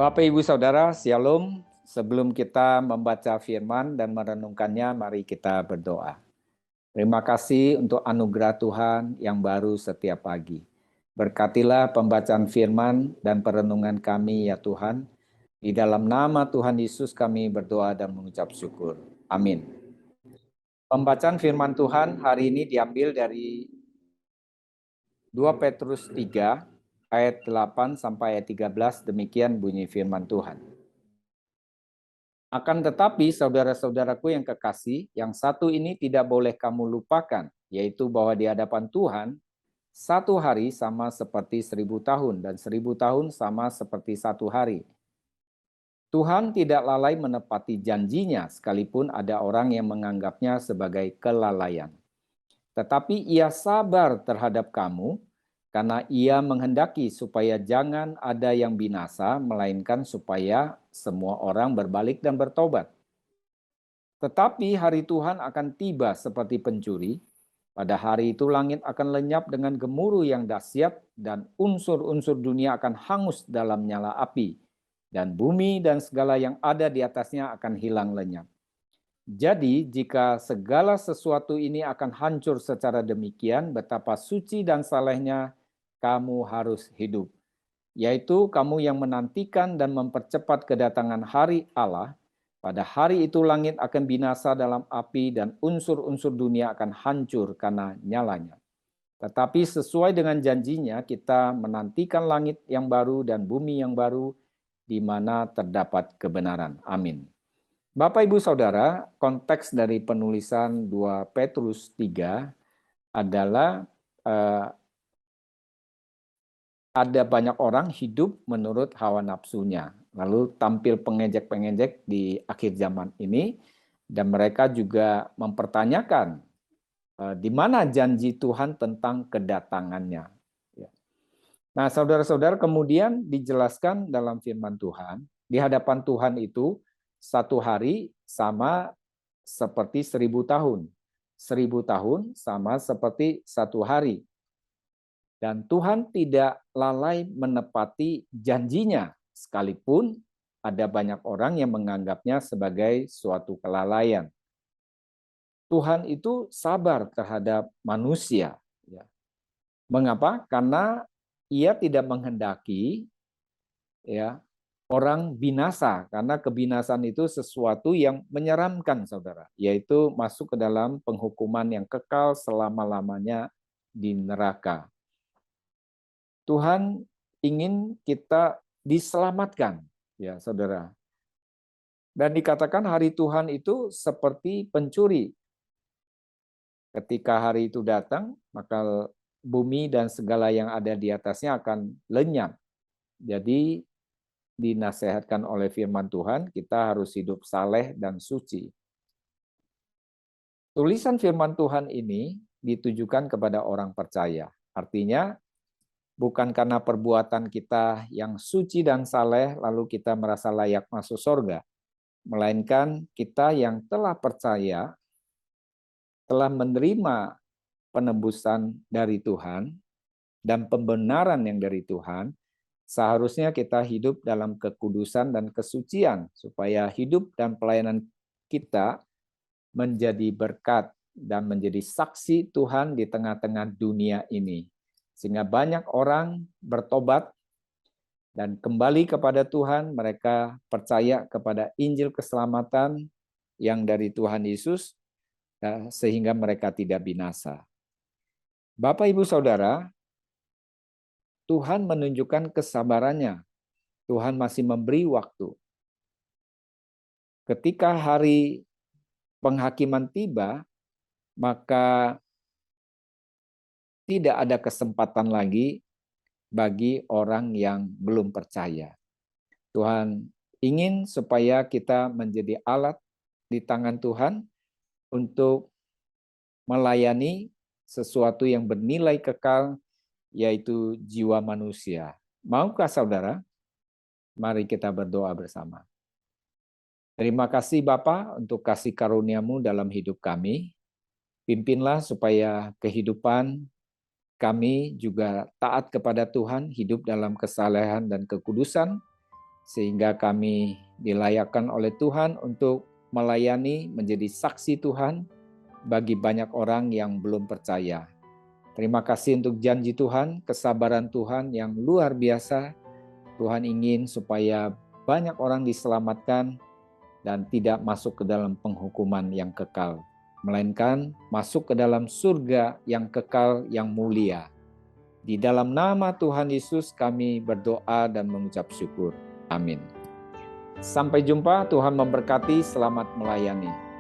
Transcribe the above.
Bapak, Ibu, Saudara, Shalom. Sebelum kita membaca firman dan merenungkannya, mari kita berdoa. Terima kasih untuk anugerah Tuhan yang baru setiap pagi. Berkatilah pembacaan firman dan perenungan kami ya Tuhan. Di dalam nama Tuhan Yesus kami berdoa dan mengucap syukur. Amin. Pembacaan firman Tuhan hari ini diambil dari 2 Petrus 3 ayat 8 sampai ayat 13, demikian bunyi firman Tuhan. Akan tetapi saudara-saudaraku yang kekasih, yang satu ini tidak boleh kamu lupakan, yaitu bahwa di hadapan Tuhan, satu hari sama seperti 1000 tahun, dan 1000 tahun sama seperti satu hari. Tuhan tidak lalai menepati janjinya, sekalipun ada orang yang menganggapnya sebagai kelalaian. Tetapi ia sabar terhadap kamu, karena ia menghendaki supaya jangan ada yang binasa, melainkan supaya semua orang berbalik dan bertobat. Tetapi hari Tuhan akan tiba seperti pencuri. Pada hari itu langit akan lenyap dengan gemuruh yang dahsyat, dan unsur-unsur dunia akan hangus dalam nyala api, dan bumi dan segala yang ada di atasnya akan hilang lenyap. Jadi jika segala sesuatu ini akan hancur secara demikian, betapa suci dan salehnya kamu harus hidup. Yaitu kamu yang menantikan dan mempercepat kedatangan hari Allah. Pada hari itu langit akan binasa dalam api dan unsur-unsur dunia akan hancur karena nyalanya. Tetapi sesuai dengan janjinya, kita menantikan langit yang baru dan bumi yang baru di mana terdapat kebenaran. Amin. Bapak, Ibu, Saudara, konteks dari penulisan 2 Petrus 3 adalah ada banyak orang hidup menurut hawa nafsunya, lalu tampil pengejek-pengejek di akhir zaman ini, dan mereka juga mempertanyakan di mana janji Tuhan tentang kedatangannya. Nah, saudara-saudara, kemudian dijelaskan dalam firman Tuhan, di hadapan Tuhan itu satu hari sama seperti 1000 tahun. 1000 tahun sama seperti satu hari. Dan Tuhan tidak lalai menepati janjinya, sekalipun ada banyak orang yang menganggapnya sebagai suatu kelalaian. Tuhan itu sabar terhadap manusia. Mengapa? Karena ia tidak menghendaki orang binasa, karena kebinasan itu sesuatu yang menyeramkan, saudara, yaitu masuk ke dalam penghukuman yang kekal selama-lamanya di neraka. Tuhan ingin kita diselamatkan, ya saudara. Dan dikatakan hari Tuhan itu seperti pencuri. Ketika hari itu datang, maka bumi dan segala yang ada di atasnya akan lenyap. Jadi dinasehatkan oleh firman Tuhan, kita harus hidup saleh dan suci. Tulisan firman Tuhan ini ditujukan kepada orang percaya. Artinya, bukan karena perbuatan kita yang suci dan saleh lalu kita merasa layak masuk surga, melainkan kita yang telah percaya, telah menerima penebusan dari Tuhan dan pembenaran yang dari Tuhan, seharusnya kita hidup dalam kekudusan dan kesucian, supaya hidup dan pelayanan kita menjadi berkat dan menjadi saksi Tuhan di tengah-tengah dunia ini. Sehingga banyak orang bertobat dan kembali kepada Tuhan, mereka percaya kepada Injil keselamatan yang dari Tuhan Yesus, sehingga mereka tidak binasa. Bapak, Ibu, Saudara, Tuhan menunjukkan kesabarannya. Tuhan masih memberi waktu. Ketika hari penghakiman tiba, maka tidak ada kesempatan lagi bagi orang yang belum percaya. Tuhan ingin supaya kita menjadi alat di tangan Tuhan untuk melayani sesuatu yang bernilai kekal, yaitu jiwa manusia. Maukah saudara? Mari kita berdoa bersama. Terima kasih Bapa untuk kasih karunia-Mu dalam hidup kami. Pimpinlah supaya kehidupan kami juga taat kepada Tuhan, hidup dalam kesalehan dan kekudusan, sehingga kami dilayakkan oleh Tuhan untuk melayani, menjadi saksi Tuhan bagi banyak orang yang belum percaya. Terima kasih untuk janji Tuhan, kesabaran Tuhan yang luar biasa. Tuhan ingin supaya banyak orang diselamatkan dan tidak masuk ke dalam penghukuman yang kekal, melainkan masuk ke dalam surga yang kekal, yang mulia. Di dalam nama Tuhan Yesus kami berdoa dan mengucap syukur. Amin. Sampai jumpa, Tuhan memberkati, selamat melayani.